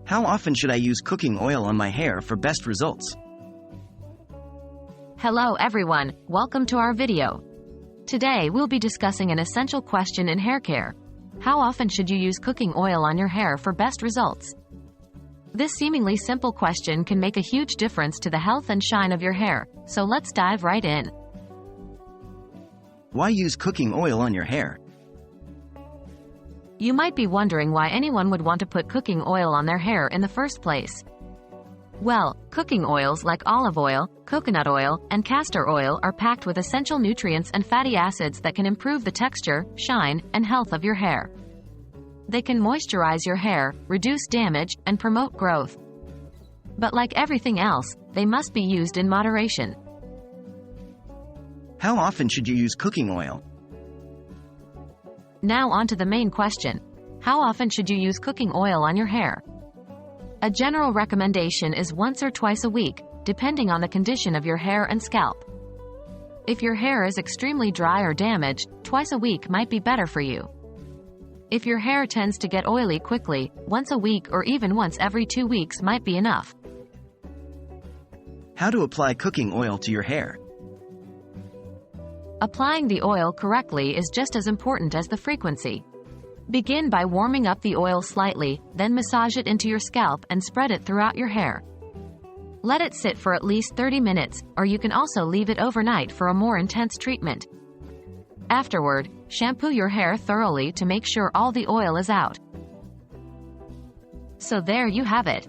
How often should I use cooking oil on my hair for best results? Hello everyone, welcome to our video. Today we'll be discussing an essential question in hair care. How often should you use cooking oil on your hair for best results? This seemingly simple question can make a huge difference to the health and shine of your hair, so let's dive right in. Why use cooking oil on your hair? You might be wondering why anyone would want to put cooking oil on their hair in the first place. Well, cooking oils like olive oil, coconut oil, and castor oil are packed with essential nutrients and fatty acids that can improve the texture, shine, and health of your hair. They can moisturize your hair, reduce damage, and promote growth. But like everything else, they must be used in moderation. How often should you use cooking oil? Now on to the main question. How often should you use cooking oil on your hair? A general recommendation is once or twice a week, depending on the condition of your hair and scalp. If your hair is extremely dry or damaged, twice a week might be better for you. If your hair tends to get oily quickly, once a week or even once every 2 weeks might be enough. How to apply cooking oil to your hair? Applying the oil correctly is just as important as the frequency. Begin by warming up the oil slightly, then massage it into your scalp and spread it throughout your hair. Let it sit for at least 30 minutes, or you can also leave it overnight for a more intense treatment. Afterward, shampoo your hair thoroughly to make sure all the oil is out. So there you have it.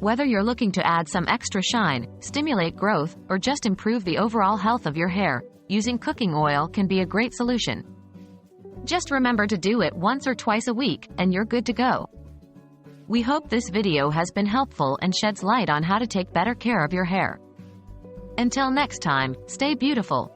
Whether you're looking to add some extra shine, stimulate growth, or just improve the overall health of your hair, using cooking oil can be a great solution. Just remember to do it once or twice a week, and you're good to go. We hope this video has been helpful and sheds light on how to take better care of your hair. Until next time, stay beautiful.